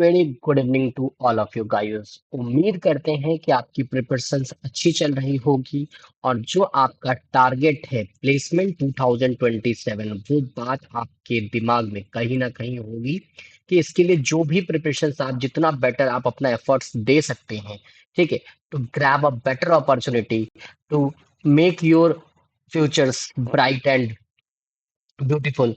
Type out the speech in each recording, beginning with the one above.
Very good evening to all of you guys. उम्मीद करते हैं कि आपकी प्रिपरेशंस अच्छी चल रही होगी और जो आपका टारगेट है प्लेसमेंट 2027 वो बात आपके दिमाग में कहीं ना कहीं होगी कि इसके लिए जो भी प्रिपरेशंस आप जितना बेटर आप अपना एफर्ट्स दे सकते हैं, ठीक है, to grab a better opportunity to make your futures bright and beautiful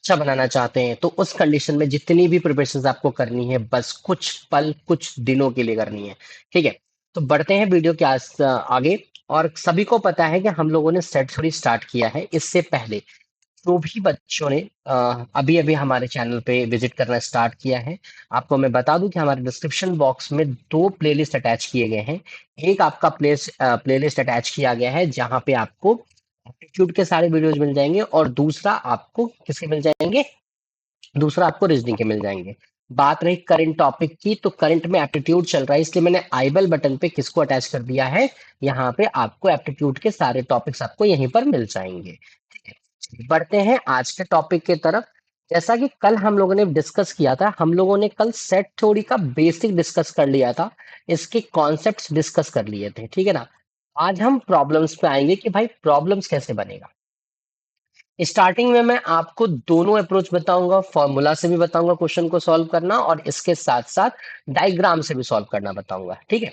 अच्छा बनाना चाहते हैं, तो उस कंडीशन में जितनी भी प्रिपरेशन आपको करनी है बस कुछ पल कुछ दिनों के लिए करनी है। ठीक है, तो बढ़ते हैं वीडियो के आगे। और सभी को पता है कि हम लोगों ने सेट थ्योरी स्टार्ट किया है। इससे पहले जो भी बच्चों ने अभी अभी हमारे चैनल पे विजिट करना स्टार्ट किया है, आपको मैं बता दूं कि हमारे डिस्क्रिप्शन बॉक्स में दो प्लेलिस्ट अटैच किए गए हैं। एक आपका प्लेलिस्ट अटैच किया गया है जहां पे आपको एप्टीट्यूड के सारे वीडियोज मिल जाएंगे और दूसरा आपको किसके मिल जाएंगे, दूसरा आपको रीजनिंग के मिल जाएंगे। बात रही करंट टॉपिक की, तो करंट में एप्टीट्यूड चल रहा है इसलिए मैंने आई बेल बटन पे किसको अटैच कर दिया है, यहाँ पे आपको एप्टीट्यूड के सारे टॉपिक्स आपको यहीं पर मिल जाएंगे। ठीक है, बढ़ते हैं आज के टॉपिक की तरफ। जैसा कि कल हम लोगों ने डिस्कस किया था, हम लोगों ने कल सेट थ्योरी का बेसिक डिस्कस कर लिया था, इसके कॉन्सेप्ट्स डिस्कस कर लिए थे, ठीक है ना। आज हम प्रॉब्लम्स पे आएंगे कि भाई प्रॉब्लम्स कैसे बनेगा। स्टार्टिंग में मैं आपको दोनों अप्रोच बताऊंगा, फॉर्मूला से भी बताऊंगा क्वेश्चन को सॉल्व करना और इसके साथ साथ डायग्राम से भी सॉल्व करना बताऊंगा। ठीक है,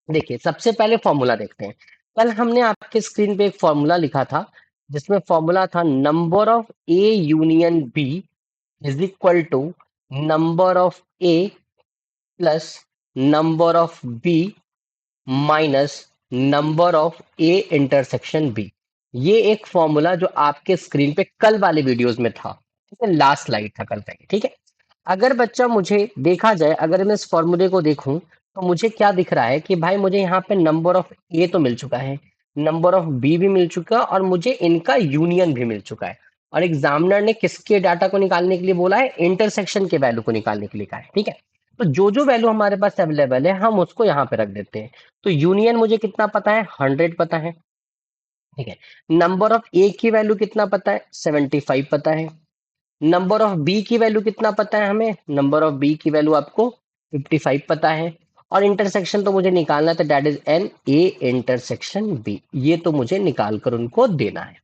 देखिए सबसे पहले फॉर्मूला देखते हैं। कल हमने आपके स्क्रीन पे एक फॉर्मूला लिखा था जिसमें फॉर्मूला था number of A union B is equal to number of A plus number of B minus number of A intersection B. ये एक फॉर्मूला जो आपके स्क्रीन पे कल वाले वीडियोस में था, ठीक है, लास्ट स्लाइड था कल तक। ठीक है, अगर बच्चा मुझे देखा जाए, अगर मैं इस फॉर्मूले को देखूं तो मुझे क्या दिख रहा है कि भाई मुझे यहाँ पे नंबर ऑफ ए तो मिल चुका है, नंबर ऑफ बी भी मिल चुका है और मुझे इनका यूनियन भी मिल चुका है। और एग्जामिनर ने किसके डाटा को निकालने के लिए बोला है, इंटरसेक्शन के वैल्यू को निकालने के लिए कहा है। ठीक है, तो जो जो वैल्यू हमारे पास अवेलेबल है हम उसको यहाँ पे रख देते हैं। तो यूनियन मुझे कितना पता है, 100 पता है। ठीक है, नंबर ऑफ ए की वैल्यू कितना पता है, 75 पता है। नंबर ऑफ बी की वैल्यू कितना पता है हमें, नंबर ऑफ बी की वैल्यू आपको 55 पता है। और इंटरसेक्शन तो मुझे निकालना था, that is n A intersection B, ये तो मुझे निकाल कर उनको देना है।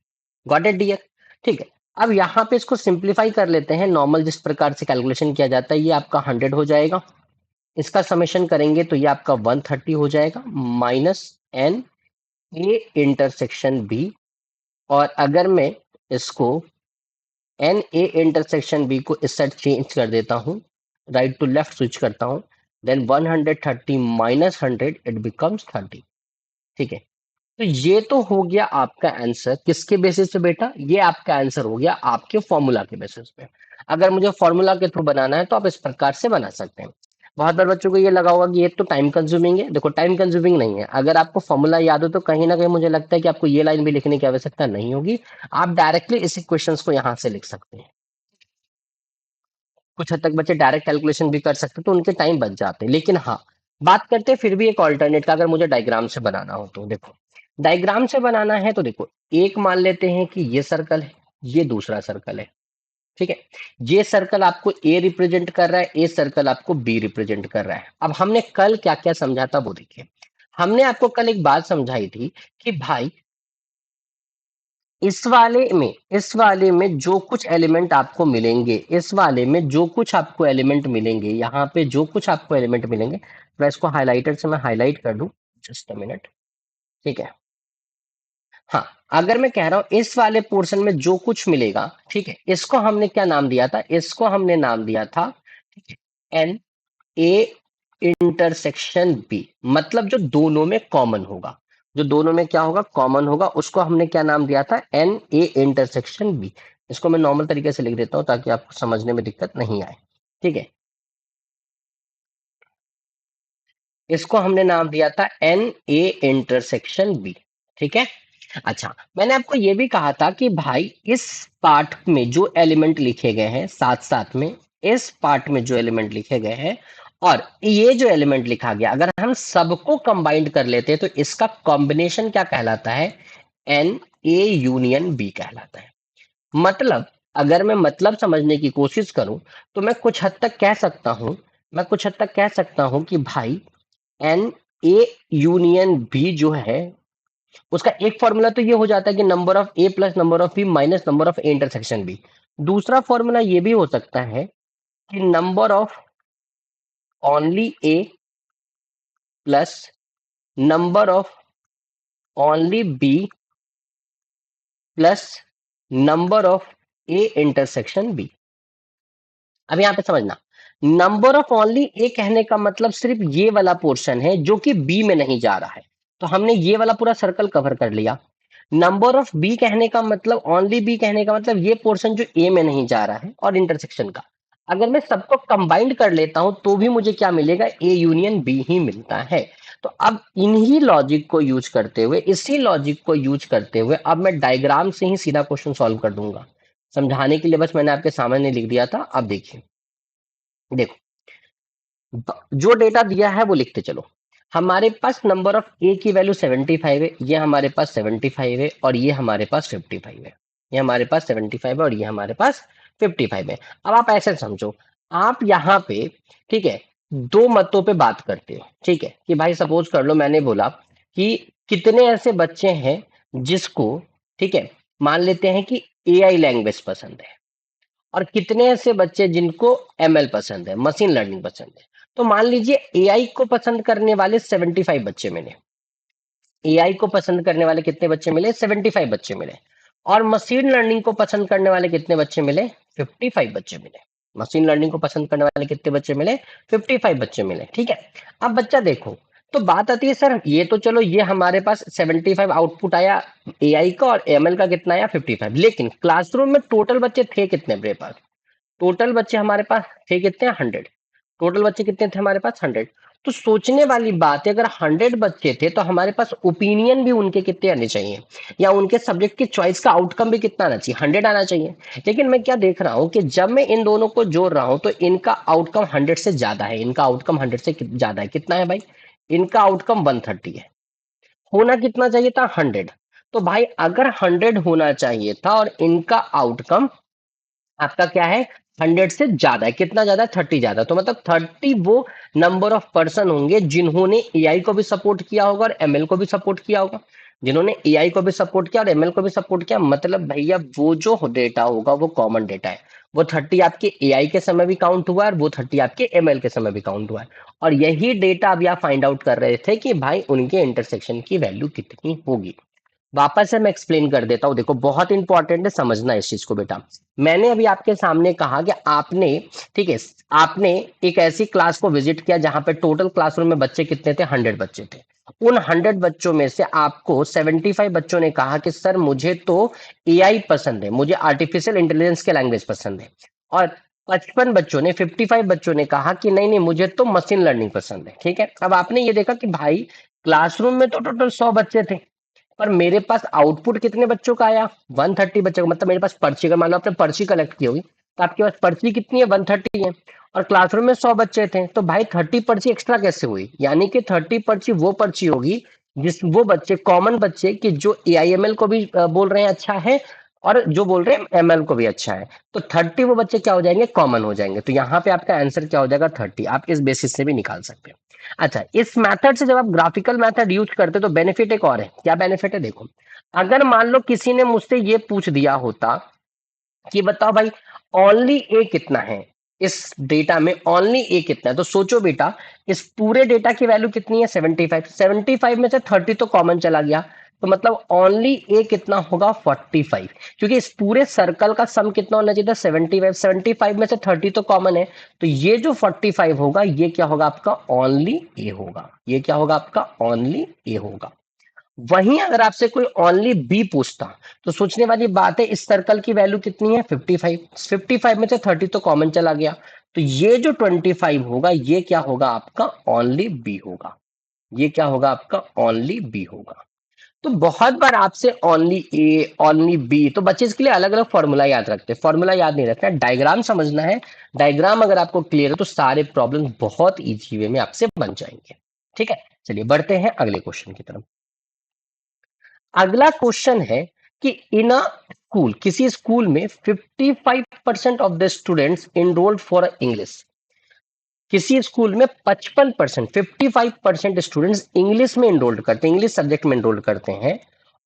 Got it dear. ठीक है, अब यहाँ पे इसको सिंप्लीफाई कर लेते हैं। नॉर्मल जिस प्रकार से कैलकुलेशन किया जाता है ये आपका 100 हो जाएगा, इसका समेशन करेंगे तो ये आपका 130 हो जाएगा minus n A intersection B. और अगर मैं इसको एन ए इंटरसेक्शन बी को इस साइड चेंज कर देता हूं, राइट टू लेफ्ट स्विच करता हूं, देन 130 माइनस 100 इट बिकम्स 30। ठीक है, तो ये तो हो गया आपका आंसर किसके बेसिस पे बेटा, ये आपका आंसर हो गया आपके फॉर्मूला के बेसिस पे। अगर मुझे फॉर्मूला के थ्रू बनाना है तो आप इस प्रकार से बना सकते हैं। बहुत बार बच्चों को ये लगा होगा कि ये तो टाइम कंज्यूमिंग है, देखो टाइम कंज्यूमिंग नहीं है। अगर आपको फॉर्मूला याद हो तो कहीं ना कहीं मुझे लगता है कि आपको ये लाइन भी लिखने की आवश्यकता नहीं होगी, आप डायरेक्टली इस क्वेश्चंस को यहाँ से लिख सकते हैं। कुछ हद तक बच्चे डायरेक्ट कैलकुलेशन भी कर सकते हैं तो उनके टाइम बच जाते हैं। लेकिन हाँ, बात करते हैं फिर भी एक ऑल्टरनेट का, अगर मुझे डायग्राम से बनाना हो तो देखो, डायग्राम से बनाना है तो देखो, एक मान लेते हैं कि ये सर्कल है, ये दूसरा सर्कल है। ठीक है, ये सर्कल आपको ए रिप्रेजेंट कर रहा है, ए सर्कल आपको बी रिप्रेजेंट कर रहा है। अब हमने कल क्या क्या समझा था वो देखिए। हमने आपको कल एक बात समझाई थी कि भाई इस वाले में जो कुछ एलिमेंट आपको मिलेंगे, इस वाले में जो कुछ आपको एलिमेंट मिलेंगे, यहाँ पे जो कुछ आपको एलिमेंट मिलेंगे, मैं इसको हाइलाइटर से मैं हाईलाइट कर दूं, जस्ट अ मिनट। ठीक है, हाँ, अगर मैं कह रहा हूं इस वाले पोर्शन में जो कुछ मिलेगा, ठीक है, इसको हमने क्या नाम दिया था, इसको हमने नाम दिया था, ठीक है, एन ए इंटरसेक्शन बी। मतलब जो दोनों में कॉमन होगा, जो दोनों में क्या होगा, कॉमन होगा, उसको हमने क्या नाम दिया था, एन ए इंटरसेक्शन बी। इसको मैं नॉर्मल तरीके से लिख देता हूं ताकि आपको समझने में दिक्कत नहीं आए। ठीक है, इसको हमने नाम दिया था एन ए इंटरसेक्शन बी। ठीक है, अच्छा, मैंने आपको ये भी कहा था कि भाई इस पार्ट में जो एलिमेंट लिखे गए हैं, साथ साथ में इस पार्ट में जो एलिमेंट लिखे गए हैं और ये जो एलिमेंट लिखा गया, अगर हम सबको कंबाइंड कर लेते हैं तो इसका कॉम्बिनेशन क्या कहलाता है, एन ए यूनियन बी कहलाता है। मतलब अगर मैं मतलब समझने की कोशिश करूं तो मैं कुछ हद तक कह सकता हूं मैं कुछ हद तक कह सकता हूं कि भाई एन ए यूनियन बी जो है उसका एक फॉर्मूला तो ये हो जाता है कि number of A plus number of B minus number of A intersection B. दूसरा फॉर्मूला ये भी हो सकता है कि number of only A plus number of only B plus number of A intersection B. अब यहां पे समझना, नंबर ऑफ ओनली ए कहने का मतलब सिर्फ ये वाला पोर्शन है जो कि बी में नहीं जा रहा है, तो हमने ये वाला पूरा सर्कल कवर कर लिया। नंबर ऑफ बी कहने का मतलब, ओनली बी कहने का मतलब ये पोर्शन जो ए में नहीं जा रहा है और इंटरसेक्शन का। अगर मैं सबको कंबाइंड कर लेता हूं तो भी मुझे क्या मिलेगा, ए यूनियन बी ही मिलता है। तो अब इन्हीं लॉजिक को यूज करते हुए, इसी लॉजिक को यूज करते हुए अब मैं डायग्राम से ही सीधा क्वेश्चन सॉल्व कर दूंगा। समझाने के लिए बस मैंने आपके सामने लिख दिया था। अब देखिए, देखो जो डेटा दिया है वो लिखते चलो। हमारे पास नंबर ऑफ ए की वैल्यू 75 है, ये हमारे पास 75 है और ये हमारे पास 55 है। ये हमारे पास 75 है और ये हमारे पास 55 है। अब आप ऐसे समझो, आप यहाँ पे, ठीक है, दो मतों पे बात करते हो, ठीक है, कि भाई सपोज कर लो मैंने बोला कि कितने ऐसे बच्चे हैं जिसको, ठीक है, मान लेते हैं कि एआई लैंग्वेज पसंद है, और कितने ऐसे बच्चे जिनको एमएल पसंद है, मशीन लर्निंग पसंद है। तो मान लीजिए एआई को पसंद करने वाले 75 बच्चे मिले, एआई को पसंद करने वाले कितने बच्चे मिले, 75 बच्चे मिले। और मशीन लर्निंग को पसंद करने वाले कितने बच्चे मिले, 55 बच्चे मिले। मशीन लर्निंग को पसंद करने वाले कितने बच्चे मिले, 55 बच्चे मिले, ठीक है। अब बच्चा देखो, तो बात आती है सर ये तो चलो ये हमारे पास 75 आउटपुट आया एआई का और एमएल का कितना आया 55, लेकिन क्लासरूम में टोटल बच्चे थे कितने मेरे पास, टोटल बच्चे हमारे पास थे कितने, 100। टोटल बच्चे कितने थे हमारे पास, 100। तो सोचने वाली बात है, अगर 100 बच्चे थे तो हमारे पास ओपिनियन भी उनके कितने आने चाहिए, या उनके सब्जेक्ट की चॉइस का आउटकम भी कितना आना चाहिए, 100 आना चाहिए। लेकिन मैं क्या देख रहा हूं कि जब मैं इन दोनों को जोड़ रहा हूं तो इनका आउटकम 100 से ज्यादा है, इनका आउटकम 100 से ज्यादा है। कितना है भाई, इनका आउटकम 130 है। होना कितना चाहिए था, 100। तो भाई अगर 100 होना चाहिए था और इनका आउटकम आपका क्या है, 100 से ज्यादा है। कितना ज्यादा है, 30 ज्यादा। तो मतलब 30 वो नंबर ऑफ पर्सन होंगे जिन्होंने एआई को भी सपोर्ट किया होगा और एमएल को भी सपोर्ट किया होगा। जिन्होंने एआई को भी सपोर्ट किया और एमएल को भी सपोर्ट किया, मतलब भैया वो जो डेटा होगा वो कॉमन डेटा है। वो 30 आपके एआई के समय भी काउंट हुआ है और वो 30 आपके एमएल के समय भी काउंट हुआ है। और यही डेटा अभी आप फाइंड आउट कर रहे थे कि भाई उनके इंटरसेक्शन की वैल्यू कितनी होगी। वापस से मैं एक्सप्लेन कर देता हूं, देखो बहुत इंपॉर्टेंट है समझना इस चीज को बेटा। मैंने अभी आपके सामने कहा कि आपने, ठीक है, आपने एक ऐसी क्लास को विजिट किया जहां पे टोटल क्लासरूम में बच्चे कितने थे, 100 बच्चे थे। उन 100 बच्चों में से आपको 75 बच्चों ने कहा कि सर मुझे तो एआई पसंद है, मुझे आर्टिफिशियल इंटेलिजेंस के लैंग्वेज पसंद है। और 55 बच्चों ने, 55 बच्चों ने कहा कि नहीं नहीं मुझे तो मशीन लर्निंग पसंद है, ठीक है। अब आपने ये देखा कि भाई क्लासरूम में तो टोटल 100 बच्चे थे, पर मेरे पास आउटपुट कितने बच्चों का आया, 130 बच्चों का। मतलब मेरे पास पर्ची, का मान लो आपने पर्ची कलेक्ट की होगी तो आपके पास पर्ची कितनी है, 130 है। और क्लासरूम में 100 बच्चे थे, तो भाई 30 पर्ची एक्स्ट्रा कैसे हुई, यानी कि 30 पर्ची वो पर्ची होगी जिस, वो बच्चे कॉमन बच्चे कि जो एआईएमएल को भी बोल रहे हैं अच्छा है और जो बोल रहे हैं एमएल को भी अच्छा है। तो 30 वो बच्चे क्या हो जाएंगे, कॉमन हो जाएंगे। तो यहाँ पे आपका आंसर क्या हो जाएगा, 30। आप इस बेसिस से भी निकाल सकते हैं। अच्छा, इस मेथड से जब आप ग्राफिकल मेथड यूज करते तो बेनिफिट एक और है। क्या बेनिफिट है, देखो अगर मान लो किसी ने मुझसे ये पूछ दिया होता कि बताओ भाई ओनली ए कितना है, इस डेटा में ओनली ए कितना है, तो सोचो बेटा इस पूरे डेटा की वैल्यू कितनी है, 75। 75 में से 30 तो कॉमन चला गया, तो मतलब ओनली ए कितना होगा, 45। क्योंकि इस पूरे सर्कल का सम कितना होना चाहिए था, 75। 75 में से 30 तो कॉमन है, तो ये जो 45 होगा ये क्या होगा आपका, ओनली ए होगा। ये क्या होगा आपका, ओनली ए होगा। वहीं अगर आपसे कोई ओनली बी पूछता, तो सोचने वाली बात है इस सर्कल की वैल्यू कितनी है, 55। 55 में से 30 तो कॉमन चला गया, तो ये जो 25 होगा ये क्या होगा आपका, ओनली बी होगा। ये क्या होगा आपका, ओनली बी होगा। तो बहुत बार आपसे ओनली ए ओनली बी, तो बच्चे इसके लिए अलग अलग फॉर्मूला याद रखते हैं। फॉर्मूला याद नहीं रखना, डायग्राम समझना है। डायग्राम अगर आपको क्लियर है तो सारे प्रॉब्लम बहुत इजी वे में आपसे बन जाएंगे। ठीक है, चलिए बढ़ते हैं अगले क्वेश्चन की तरफ। अगला क्वेश्चन है कि इन अ स्कूल, किसी स्कूल में 55% of the students enrolled for English. किसी स्कूल में 55%, 55% स्टूडेंट्स इंग्लिश में इनरोल्ड करते हैं, इंग्लिश सब्जेक्ट में इनरोल्ड करते हैं,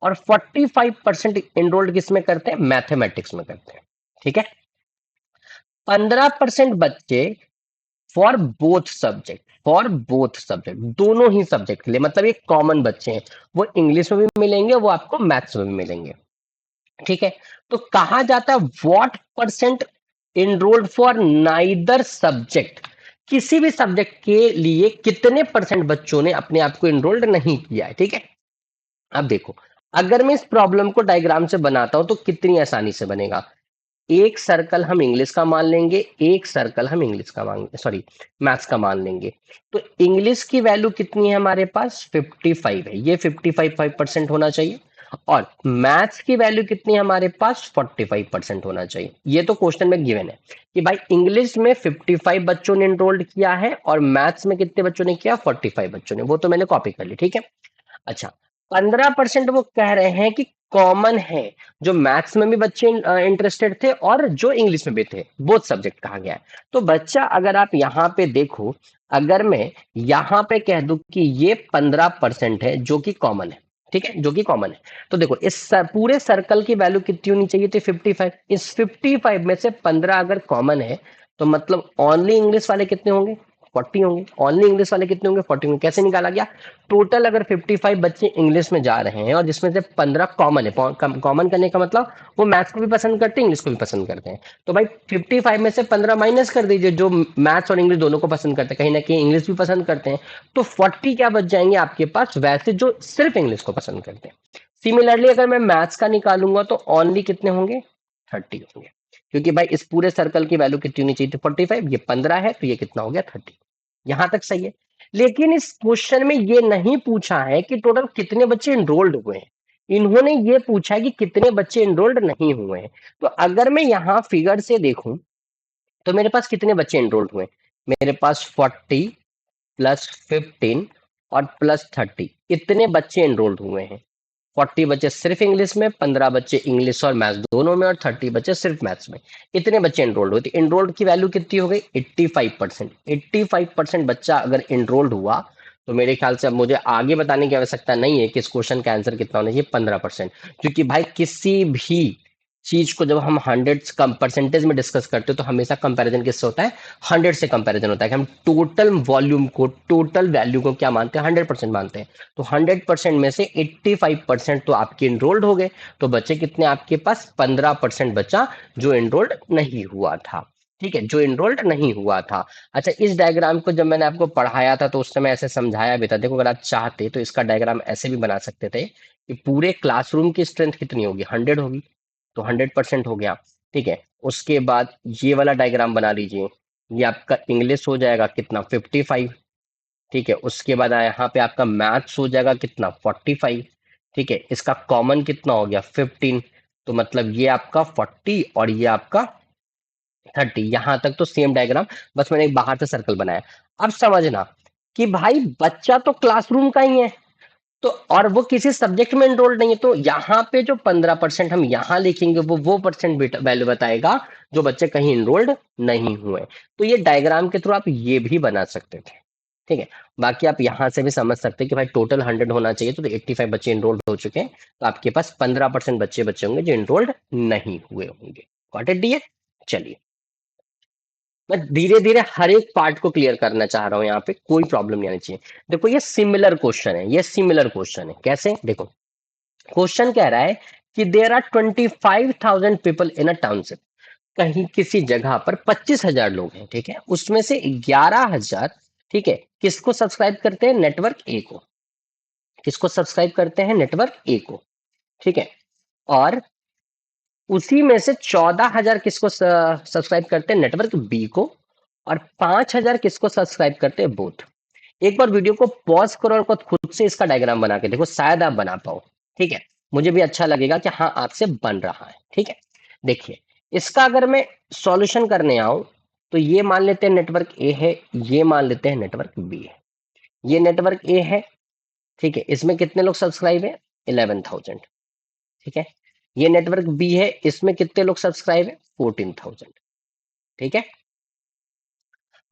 और 45% इनरोल्ड किस में करते हैं, मैथमेटिक्स में करते हैं। ठीक है, 15% बच्चे for both subject, for both subject, दोनों ही सब्जेक्ट के लिए, मतलब ये कॉमन बच्चे हैं, वो इंग्लिश में भी मिलेंगे, वो आपको मैथ्स में भी मिलेंगे। ठीक है, तो कहा जाता है what percent enrolled for neither subject, किसी भी सब्जेक्ट के लिए कितने परसेंट बच्चों ने अपने आप को इनरोल्ड नहीं किया है। ठीक है, अब देखो, अगर मैं इस प्रॉब्लम को डायग्राम से बनाता हूं तो कितनी आसानी से बनेगा। एक सर्कल हम इंग्लिश का मान लेंगे, एक सर्कल हम इंग्लिश का मान, सॉरी, मैथ्स का मान लेंगे। तो इंग्लिश की वैल्यू कितनी है हमारे पास, 55 है, ये 55% होना चाहिए। और मैथ्स की वैल्यू कितनी है हमारे पास, 45% होना चाहिए। ये तो क्वेश्चन में गिवन है कि भाई इंग्लिश में 55 बच्चों ने एनरोल्ड किया है और मैथ्स में कितने बच्चों ने किया, 45 बच्चों ने, वो तो मैंने कॉपी कर ली। ठीक है, अच्छा, 15% वो कह रहे हैं कि कॉमन है, जो मैथ्स में भी बच्चे इंटरेस्टेड थे और जो इंग्लिश में भी थे, बोथ सब्जेक्ट कहा गया है। तो बच्चा, अगर आप यहाँ पे देखो, अगर मैं यहाँ पे कह दूं कि ये 15% है जो कि कॉमन है, ठीक है, जो कि कॉमन है, तो देखो इस पूरे सर्कल की वैल्यू कितनी होनी चाहिए थी, 55। इस 55 में से 15 अगर कॉमन है, तो मतलब ओनली इंग्लिश वाले कितने होंगे, 40 होंगे। ओनली इंग्लिश वाले कितने होंगे, 40 होंगे। कैसे निकाला गया, टोटल अगर 55 बच्चे इंग्लिश में जा रहे हैं और जिसमें से 15 कॉमन है, कॉमन करने का मतलब वो मैथ्स को भी पसंद करते हैं, इंग्लिश को भी पसंद करते हैं, तो भाई 55 में से 15 माइनस कर दीजिए, जो मैथ्स और इंग्लिश दोनों को पसंद करते हैं, कहीं ना कहीं इंग्लिश भी पसंद करते हैं, तो 40 क्या बच जाएंगे आपके पास, वैसे जो सिर्फ इंग्लिश को पसंद करते हैं। सिमिलरली अगर मैं मैथ्स का निकालूंगा तो ओनली कितने होंगे, 30 होंगे, क्योंकि भाई इस पूरे सर्कल की वैल्यू कितनी होनी चाहिए थी, 45, ये 15 है, तो ये कितना हो गया, 30। यहां तक सही है। लेकिन इस क्वेश्चन में ये नहीं पूछा है कि टोटल कितने बच्चे एनरोल्ड हुए हैं, इन्होंने ये पूछा है कि कितने बच्चे एनरोल्ड नहीं हुए हैं। तो अगर मैं यहाँ फिगर से देखूं तो मेरे पास कितने बच्चे एनरोल्ड हुए, मेरे पास 40 प्लस 15 और प्लस 30, इतने बच्चे एनरोल्ड हुए हैं। 40 बच्चे सिर्फ इंग्लिश में, 15 बच्चे इंग्लिश और मैथ्स दोनों में, और 30 बच्चे सिर्फ मैथ्स में, इतने बच्चे एनरोल्ड हुए। तो एनरोल्ड की वैल्यू कितनी हो गई, 85%। 85% बच्चा अगर एनरोल्ड हुआ, तो मेरे ख्याल से अब मुझे आगे बताने की आवश्यकता नहीं है कि इस क्वेश्चन का आंसर कितना होना चाहिए, 15%। क्योंकि भाई किसी भी चीज को जब हम हंड्रेड कम परसेंटेज में डिस्कस करते हो तो हमेशा कंपैरिजन किससे होता है, 100 से कंपैरिजन होता है, कि हम टोटल वॉल्यूम को, टोटल वैल्यू को क्या मानते हैं, 100% मानते हैं। तो 100% में से 85% तो आपके एनरोल्ड हो गए, तो बच्चे कितने आपके पास, 15% बचा जो एनरोल्ड नहीं हुआ था। ठीक है, जो एनरोल्ड नहीं हुआ था। अच्छा, इस डायग्राम को जब मैंने आपको पढ़ाया था तो उस समय ऐसे समझाया भी था, देखो अगर आप चाहते तो इसका डायग्राम ऐसे भी बना सकते थे कि पूरे क्लासरूम की स्ट्रेंथ कितनी होगी, 100 होगी, तो 100% हो गया। ठीक है, उसके बाद ये वाला डायग्राम बना लीजिए, ये आपका इंग्लिश हो जाएगा कितना, 55। ठीक है, उसके बाद यहाँ पे आपका मैथ्स हो जाएगा कितना, 45। ठीक है, इसका कॉमन कितना हो गया, 15, तो मतलब ये आपका 40 और ये आपका 30। यहां तक तो सेम डायग्राम, बस मैंने एक बाहर से सर्कल बनाया। अब समझना कि भाई बच्चा तो क्लासरूम का ही है, तो और वो किसी सब्जेक्ट में एनरोल्ड नहीं है, तो यहाँ पे जो 15% हम यहाँ लिखेंगे वो परसेंट वैल्यू बताएगा जो बच्चे कहीं एनरोल्ड नहीं हुए। तो ये डायग्राम के थ्रू आप ये भी बना सकते थे। ठीक है, बाकी आप यहाँ से भी समझ सकते हैं कि भाई टोटल 100 होना चाहिए, तो 85 बच्चे एनरोल्ड हो चुके हैं, तो आपके पास 15% बच्चे बच्चे होंगे जो एनरोल्ड नहीं हुए होंगे। गॉट इट डियर, चलिए मैं धीरे धीरे हर एक पार्ट को क्लियर करना चाह रहा हूं, यहाँ पे कोई प्रॉब्लम नहीं आनी चाहिए। देखो ये सिमिलर क्वेश्चन है, ये सिमिलर क्वेश्चन है, कैसे देखो, क्वेश्चन कह रहा है कि there are 25,000 people in a township, कहीं किसी जगह पर 25,000 लोग हैं, ठीक है, उसमें से 11,000, ठीक है, किसको सब्सक्राइब करते हैं, नेटवर्क ए को, किसको सब्सक्राइब करते हैं, नेटवर्क ए को, ठीक है, और उसी में से 14,000 किसको सब्सक्राइब करते हैं, नेटवर्क बी को, और 5,000 किसको सब्सक्राइब करते हैं, बोथ। एक बार वीडियो को पॉज करो और खुद से इसका डायग्राम बना के देखो, शायद आप बना पाओ। ठीक है, मुझे भी अच्छा लगेगा कि हाँ आपसे बन रहा है। ठीक है, देखिए इसका अगर मैं सॉल्यूशन करने आऊं तो ये मान लेते हैं नेटवर्क ए है, ये मान लेते हैं नेटवर्क बी है, ये नेटवर्क ए है, ठीक है, इसमें कितने लोग सब्सक्राइब है, 11,000। ठीक है, ये नेटवर्क बी है, इसमें कितने लोग सब्सक्राइब है, 14,000। ठीक है,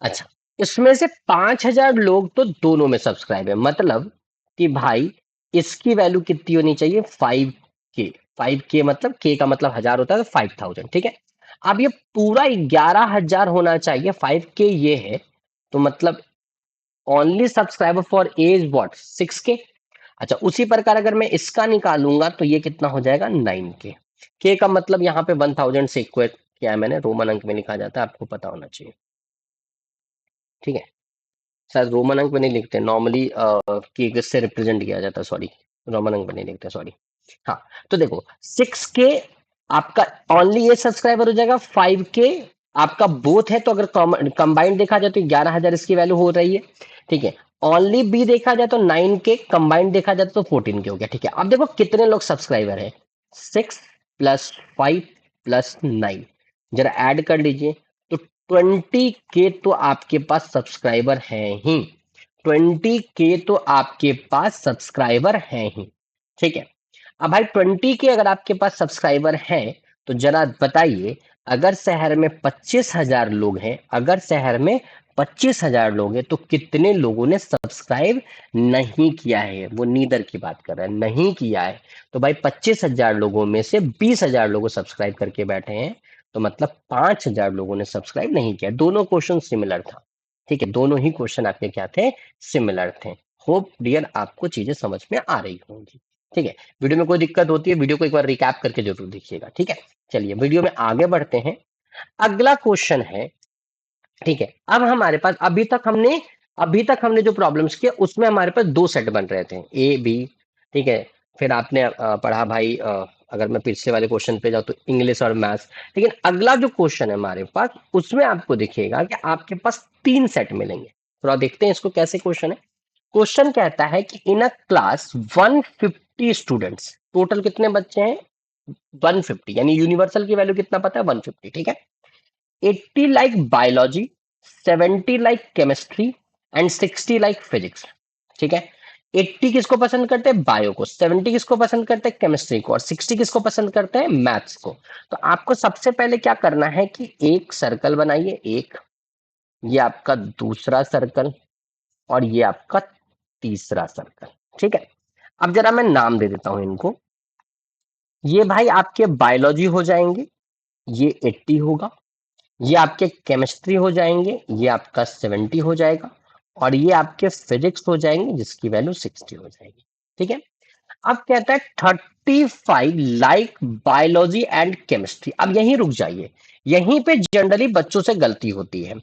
अच्छा, इसमें से 5,000 लोग तो दोनों में सब्सक्राइब है, मतलब कि भाई इसकी वैल्यू कितनी होनी चाहिए, 5K। 5K मतलब K का मतलब 1000 होता है, तो 5000, ठीक है। अब ये पूरा 11,000 होना चाहिए, 5K ये है, तो मतलब only subscriber for as what, 6K। अच्छा, उसी प्रकार अगर मैं इसका निकालूंगा तो ये कितना हो जाएगा, 9K। के का मतलब यहाँ पे 1000 से इक्वल किया है मैंने, रोमन अंक में लिखा जाता है, आपको पता होना चाहिए, ठीक है। शायद रोमन अंक में नहीं लिखते नॉर्मली, के से रिप्रेजेंट किया जाता है, सॉरी, रोमन अंक में नहीं लिखते, सॉरी। हाँ, तो देखो 6K आपका ओनली ये सब्सक्राइबर हो जाएगा, 5K आपका बोथ है, तो अगर कंबाइंड देखा जाए तो 11,000 इसकी वैल्यू हो रही है, ठीक है। ओनली बी देखा जाए तो 9K, कंबाइंड देखा जाए तो 14K हो गया, ठीक है। अब देखो कितने लोग सब्सक्राइबर है, 6 + 5 + 9, जरा ऐड कर लीजिए, तो 20K तो आपके पास सब्सक्राइबर हैं ही, 20K तो आपके पास सब्सक्राइबर हैं ही, ठीक है। अब भाई 20K अगर आपके पास सब्सक्राइबर हैं, तो जरा बताइए, अगर शहर में 25,000 लोग हैं, अगर शहर में 25,000 लोग हैं, तो कितने लोगों ने सब्सक्राइब नहीं किया है, वो नीदर की बात कर रहा है, नहीं किया है। तो भाई 25,000 लोगों में से 20,000 लोगों सब्सक्राइब करके बैठे हैं, तो मतलब 5,000 लोगों ने सब्सक्राइब नहीं किया। दोनों क्वेश्चन सिमिलर था, ठीक है, दोनों ही क्वेश्चन आपके क्या थे, सिमिलर थे। होप डियर आपको चीजें समझ में आ रही होंगी, ठीक है। वीडियो में कोई दिक्कत होती है, वीडियो को एक बार रिकैप करके जरूर देखिएगा, ठीक है। चलिए वीडियो में आगे बढ़ते हैं, अगला क्वेश्चन है, ठीक है। अब हमारे पास अभी तक हमने जो प्रॉब्लम्स किए उसमें हमारे पास दो सेट बन रहे थे, ए बी, ठीक है। फिर आपने पढ़ा भाई, अगर मैं पिछले वाले क्वेश्चन पे जाऊँ तो इंग्लिश और मैथ्स। लेकिन अगला जो क्वेश्चन है हमारे पास, उसमें आपको दिखेगा कि आपके पास तीन सेट मिलेंगे। थोड़ा देखते हैं इसको कैसे क्वेश्चन है। क्वेश्चन कहता है कि इन अ क्लास 150 स्टूडेंट्स, टोटल कितने बच्चे हैं, 150, यानी यूनिवर्सल की वैल्यू कितना पता है, 150, ठीक है। 80 like biology, 70 like chemistry and 60 like physics, ठीक है। 80 किसको पसंद करते हैं, बायो को, 70 किसको पसंद करते हैं, केमिस्ट्री को, और 60 किसको पसंद करते हैं, मैथ्स को। तो आपको सबसे पहले क्या करना है कि एक सर्कल बनाइए, एक, ये आपका दूसरा सर्कल, और ये आपका तीसरा सर्कल, ठीक है। अब जरा मैं नाम दे देता हूं इनको, ये भाई आपके बायोलॉजी हो जाएंगे, ये 80 होगा, ये आपके केमिस्ट्री हो जाएंगे, ये आपका 70 हो जाएगा, और ये आपके फिजिक्स हो जाएंगे जिसकी वैल्यू 60 हो जाएगी, ठीक है। अब कहता है 35 लाइक बायोलॉजी एंड केमिस्ट्री। अब यहीं रुक जाइए, यहीं पे जनरली बच्चों से गलती होती है।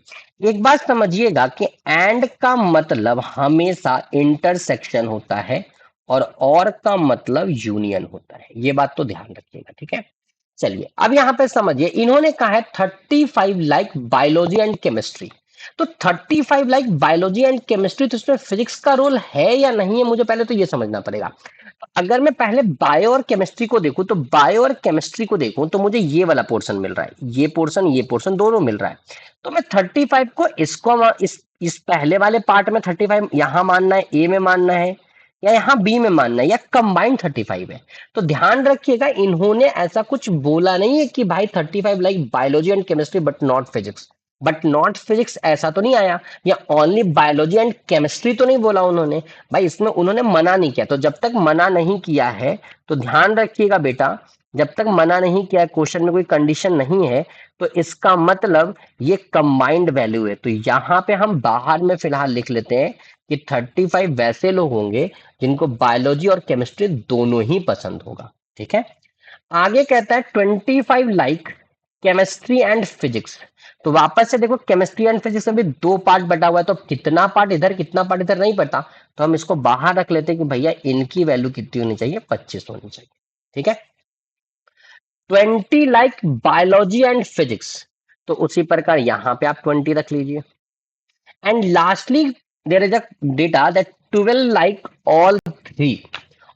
एक बात समझिएगा कि एंड का मतलब हमेशा इंटरसेक्शन होता है, और का मतलब यूनियन होता है, ये बात तो ध्यान रखिएगा, ठीक है। चलिए अब यहां पे समझिए, इन्होंने कहा है 35 लाइक बायोलॉजी एंड केमिस्ट्री, तो 35 लाइक बायोलॉजी एंड केमिस्ट्री, तो इसमें फिजिक्स का रोल है या नहीं है, मुझे पहले तो ये समझना पड़ेगा। अगर मैं पहले बायो और केमिस्ट्री को देखूं, तो बायो और केमिस्ट्री को देखूं तो मुझे ये वाला पोर्शन मिल रहा है, ये पोर्शन दोनों मिल रहा है। तो मैं 35 को इस पहले वाले पार्ट में 35 यहां मानना है, ए में मानना है, या यहाँ बी में मानना है, या कंबाइंड 35 है। तो ध्यान रखिएगा, इन्होंने ऐसा कुछ बोला नहीं है कि भाई 35 like biology and chemistry but not physics, but not physics ऐसा तो नहीं आया, या ओनली बायोलॉजी एंड केमिस्ट्री तो नहीं बोला उन्होंने। भाई इसमें उन्होंने मना नहीं किया, तो जब तक मना नहीं किया है, तो ध्यान रखिएगा बेटा, जब तक मना नहीं किया है, क्वेश्चन में कोई कंडीशन नहीं है, तो इसका मतलब ये कंबाइंड वैल्यू है। तो यहाँ पे हम बाहर में फिलहाल लिख लेते हैं कि 35 वैसे लोग होंगे जिनको बायोलॉजी और केमिस्ट्री दोनों ही पसंद होगा, ठीक है। आगे कहता है 25 लाइक केमिस्ट्री एंड फिजिक्स। तो वापस से देखो, केमिस्ट्री एंड फिजिक्स में भी दो पार्ट बटा हुआ है, तो कितना पार्ट इधर कितना पार्ट इधर नहीं पता, तो हम इसको बाहर रख लेते हैं कि भैया इनकी वैल्यू कितनी होनी चाहिए, 25 होनी चाहिए, ठीक है। 20 लाइक बायोलॉजी एंड फिजिक्स, तो उसी प्रकार यहां पे आप 20 रख लीजिए। And lastly there is a data that 12 like all three,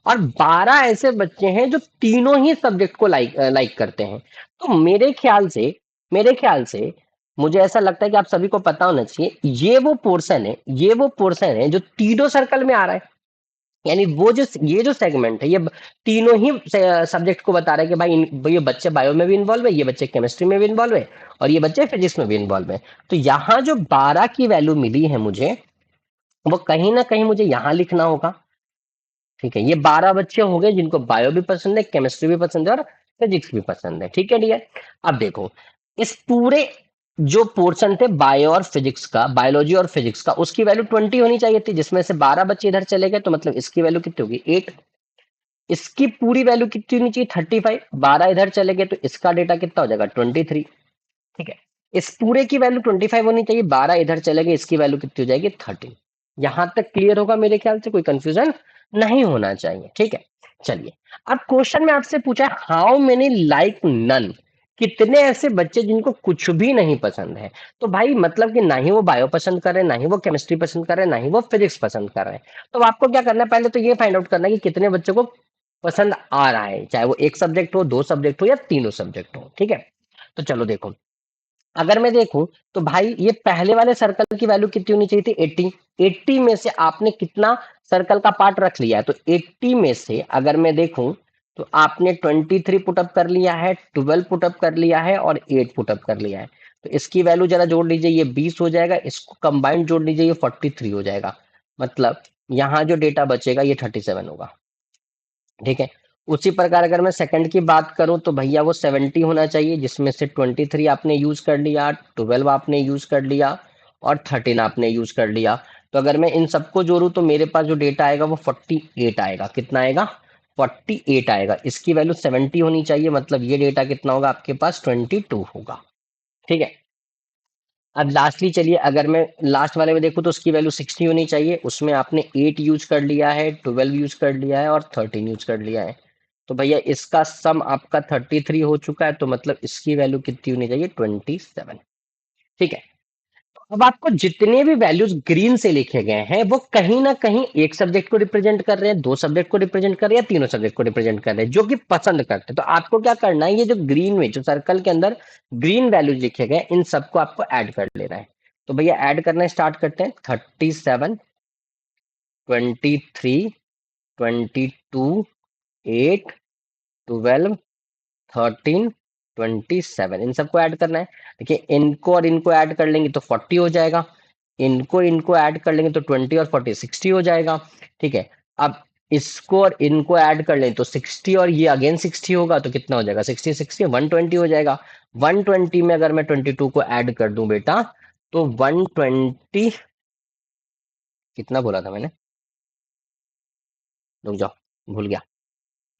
और 12 ऐसे बच्चे हैं जो तीनों ही सब्जेक्ट को लाइक करते हैं। तो मेरे ख्याल से मुझे ऐसा लगता है कि आप सभी को पता होना चाहिए, ये वो पोर्शन है जो तीनों सर्कल में आ रहा है। यानी वो जो ये जो सेगमेंट है, ये तीनों ही सब्जेक्ट को बता रहा है कि भाई ये बच्चे बायो में भी इन्वॉल्व है, ये बच्चे केमिस्ट्री में भी इन्वॉल्व है, और ये बच्चे फिजिक्स में भी इन्वॉल्व है। तो यहाँ जो 12 की वैल्यू मिली है मुझे, वो कहीं ना कहीं मुझे यहाँ लिखना होगा। ठीक है, ये 12 बच्चे हो गए जिनको बायो भी पसंद है, केमिस्ट्री भी पसंद है और फिजिक्स भी पसंद है। ठीक है डियर, अब देखो इस पूरे जो पोर्शन थे बायो और फिजिक्स का, बायोलॉजी और फिजिक्स का, उसकी वैल्यू 20 होनी चाहिए थी, जिसमें से 12 बच्चे इधर चले गए, तो मतलब इसकी वैल्यू कितनी होगी 8। इसकी पूरी वैल्यू कितनी होनी चाहिए 35, 12 इधर चले गए तो इसका डेटा कितना हो जाएगा 23। ठीक है, इस पूरे की वैल्यू 25 होनी चाहिए, 12 इधर चले गए, इसकी वैल्यू कितनी हो जाएगी 13। यहां तक क्लियर होगा मेरे ख्याल से, कोई कंफ्यूजन नहीं होना चाहिए। ठीक है, चलिए अब क्वेश्चन में आपसे पूछा है हाउ मेनी लाइक नन, कितने ऐसे बच्चे जिनको कुछ भी नहीं पसंद है। तो भाई मतलब कि ना ही वो बायो पसंद कर रहे हैं, ना ही वो केमिस्ट्री पसंद कर रहे हैं, ना ही वो फिजिक्स पसंद कर रहे हैं। तो आपको क्या करना है, पहले तो ये फाइंड आउट करना है कि कितने बच्चों को पसंद आ रहा है, चाहे वो एक सब्जेक्ट हो, दो सब्जेक्ट हो या तीनों सब्जेक्ट हो। ठीक है, तो चलो देखो, अगर मैं देखूं तो भाई ये पहले वाले सर्कल की वैल्यू कितनी होनी चाहिए थी 80। 80 में से आपने कितना सर्कल का पार्ट रख लिया है, तो 80 में से अगर मैं देखूं तो आपने 23 पुटअप कर लिया है, 12 पुटअप कर लिया है और 8 पुटअप कर लिया है। तो इसकी वैल्यू जरा जोड़ लीजिए, ये 20 हो जाएगा, इसको कंबाइंड जोड़ लीजिए, ये 43 हो जाएगा। मतलब यहाँ जो डेटा बचेगा ये 37 होगा। ठीक है, उसी प्रकार अगर मैं सेकंड की बात करूं तो भैया वो 70 होना चाहिए, जिसमें से 23 आपने यूज कर लिया, 12 आपने यूज कर लिया और 13 आपने यूज कर लिया। तो अगर मैं इन सबको जोड़ूं तो मेरे पास जो डेटा आएगा वो 48 आएगा। कितना आएगा 48 आएगा। इसकी वैल्यू 70 होनी चाहिए, मतलब ये डेटा कितना होगा आपके पास 22 होगा। ठीक है, अब लास्टली चलिए अगर मैं लास्ट वाले में देखूं तो उसकी वैल्यू 60 होनी चाहिए, उसमें आपने 8 यूज कर लिया है, 12 यूज कर लिया है और 13 यूज कर लिया है। तो भैया इसका सम आपका 33 हो चुका है, तो मतलब इसकी वैल्यू कितनी होनी चाहिए 27। ठीक है, अब आपको जितने भी वैल्यूज ग्रीन से लिखे गए हैं वो कहीं ना कहीं एक सब्जेक्ट को रिप्रेजेंट कर रहे हैं, दो सब्जेक्ट को रिप्रेजेंट कर रहे हैं या तीनों सब्जेक्ट को रिप्रेजेंट कर रहे हैं जो कि पसंद करते हैं। तो आपको क्या करना है, ये जो ग्रीन में जो सर्कल के अंदर ग्रीन वैल्यूज लिखे गए इन सबको आपको ऐड कर लेना है। तो भैया ऐड करना स्टार्ट करते हैं। 37, 23, 22, 8, 12, 13, 27, इन सबको ऐड करना है। देखिए इनको और इनको ऐड कर लेंगे तो 40 हो जाएगा, इनको इनको ऐड कर लेंगे तो 20 और 40 60 हो जाएगा। ठीक है, अब इसको और इनको ऐड कर लें तो 60 और ये अगेन 60 होगा, तो कितना हो जाएगा 60 60 120 हो जाएगा। 120 में अगर मैं 22 को ऐड कर दूं बेटा तो 120, कितना बोला था मैंने, रुक जाओ भूल गया,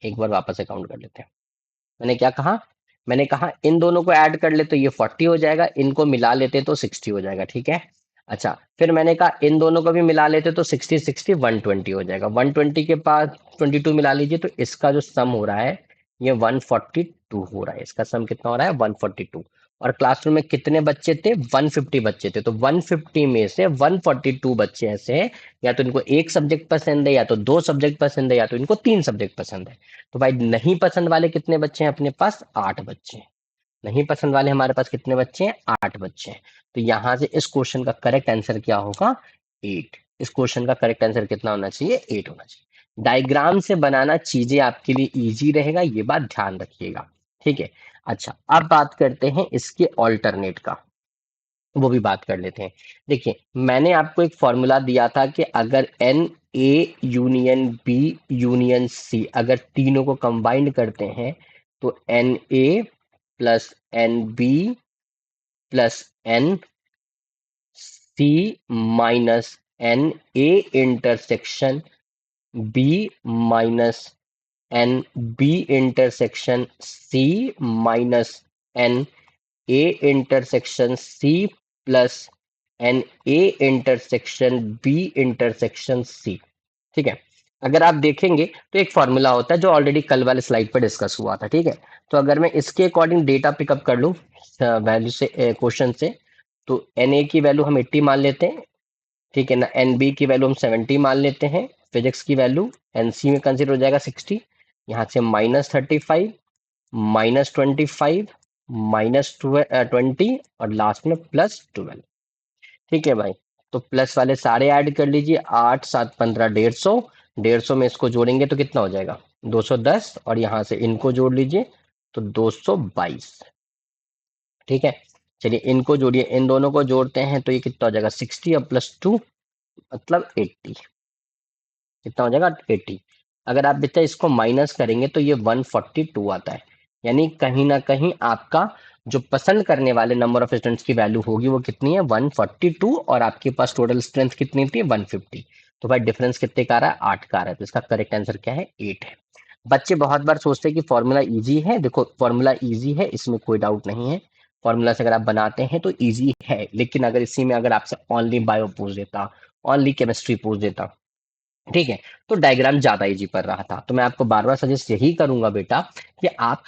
एक बार वापस से काउंट कर लेते हैं। मैंने क्या कहा, मैंने कहा इन दोनों को ऐड कर ले तो ये 40 हो जाएगा, इनको मिला लेते तो 60 हो जाएगा। ठीक है, अच्छा फिर मैंने कहा इन दोनों को भी मिला लेते तो 60 60 120 हो जाएगा। 120 के पास 22 मिला लीजिए तो इसका जो सम हो रहा है ये 142 हो रहा है। इसका सम कितना हो रहा है 142। और क्लासरूम में कितने बच्चे थे 150 बच्चे थे, तो 150 में से 142 बच्चे ऐसे हैं या तो इनको एक सब्जेक्ट पसंद है, या तो दो सब्जेक्ट पसंद है, या तो इनको तीन सब्जेक्ट पसंद है। तो भाई नहीं पसंद वाले कितने बच्चे हैं अपने पास 8 बच्चे हैं। नहीं पसंद वाले हमारे पास कितने बच्चे हैं 8 बच्चे हैं। तो यहां से इस क्वेश्चन का करेक्ट आंसर क्या होगा 8। इस क्वेश्चन का करेक्ट आंसर कितना होना चाहिए 8 होना चाहिए। डायग्राम से बनाना चीजें आपके लिए इजी रहेगा, ये बात ध्यान रखिएगा। ठीक है, अच्छा अब बात करते हैं इसके ऑल्टरनेट का, वो भी बात कर लेते हैं। देखिए मैंने आपको एक फॉर्मूला दिया था कि अगर n A union B union C अगर तीनों को कंबाइंड करते हैं तो n A plus n B plus n C minus n A intersection B minus n B intersection C minus n A intersection C plus n A intersection B intersection C. ठीक है, अगर आप देखेंगे तो एक फॉर्मूला होता है जो ऑलरेडी कल वाले स्लाइड पर डिस्कस हुआ था। ठीक है, तो अगर मैं इसके अकॉर्डिंग डेटा पिकअप कर लूँ वैल्यू से क्वेश्चन से, तो एन ए की वैल्यू हम 80 मान लेते हैं। ठीक है ना, एन बी की वैल्यू हम 70 मान लेते हैं, फिजिक्स की वैल्यू एन सी में कंसिडर हो जाएगा 60, यहाँ से -35, -25, -20 और लास्ट में +12। ठीक है भाई, तो प्लस वाले सारे ऐड कर लीजिए, 8 7 15 150, 150 में इसको जोड़ेंगे तो कितना हो जाएगा 210, और यहां से इनको जोड़ लीजिए तो 222। ठीक है, चलिए इनको जोड़िए, इन दोनों को जोड़ते हैं तो ये कितना हो जाएगा 60 और +2 मतलब 80। कितना हो जाएगा 80। अगर आप बेटा इसको माइनस करेंगे तो ये 142 आता है। यानी कहीं ना कहीं आपका जो पसंद करने वाले नंबर ऑफ स्टूडेंट्स की वैल्यू होगी वो कितनी है 142, और आपके पास टोटल स्ट्रेंथ कितनी थी 150। तो भाई डिफरेंस कितने का आ रहा है 8 का आ रहा है, तो इसका करेक्ट आंसर क्या है 8 है। बच्चे बहुत बार सोचते हैं कि फॉर्मूला इजी है, देखो फॉर्मूला इजी है, इसमें कोई डाउट नहीं है। फॉर्मूला से अगर आप बनाते हैं तो इजी है, लेकिन अगर इसी में अगर आपसे ओनली बायो पूछ देता, ओनली केमिस्ट्री पूछ देता, ठीक है, तो डायग्राम ज्यादा इजी पड़ रहा था। तो मैं आपको बार बार सजेस्ट यही करूंगा बेटा कि आप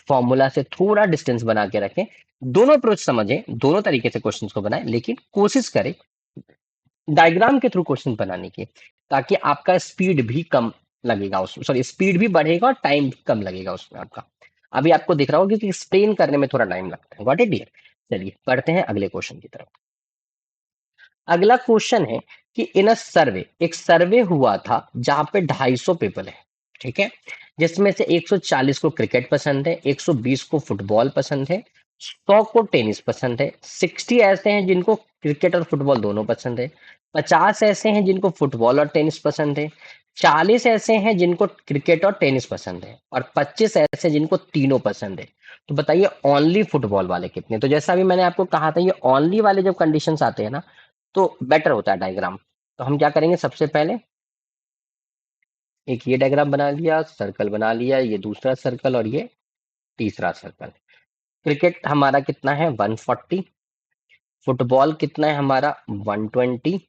फॉर्मूला से थोड़ा डिस्टेंस बना के रखें, दोनों अप्रोच समझें, दोनों तरीके से क्वेश्चंस को बनाएं, लेकिन कोशिश करें डायग्राम के थ्रू क्वेश्चन बनाने की, ताकि आपका स्पीड भी कम लगेगा उसमें, सॉरी स्पीड भी बढ़ेगा और टाइम कम लगेगा उसमें आपका। अभी आपको दिख रहा होगा कि एक्सप्लेन करने में थोड़ा टाइम लगता है। व्हाट इट डियर, चलिए पढ़ते हैं अगले क्वेश्चन की तरफ। अगला क्वेश्चन है कि इन अ सर्वे, एक सर्वे हुआ था जहां पे 250 पीपल है, ठीक है, जिसमें से 140 को क्रिकेट पसंद है, 120 को फुटबॉल पसंद है, 100 को टेनिस पसंद है, 60 ऐसे हैं जिनको क्रिकेट और फुटबॉल दोनों पसंद है, 50 ऐसे हैं जिनको फुटबॉल और टेनिस पसंद है, 40 ऐसे हैं जिनको क्रिकेट और टेनिस पसंद है, और 25 ऐसे जिनको तीनों पसंद है। तो बताइए ओनली फुटबॉल वाले कितने। तो जैसा अभी मैंने आपको कहा था, ये ओनली वाले जब कंडीशंस आते हैं ना तो बेटर होता है डायग्राम। तो हम क्या करेंगे, सबसे पहले एक ये डायग्राम बना लिया, सर्कल बना लिया, ये दूसरा सर्कल और ये तीसरा सर्कल। क्रिकेट हमारा कितना है 140, फुटबॉल कितना है हमारा 120,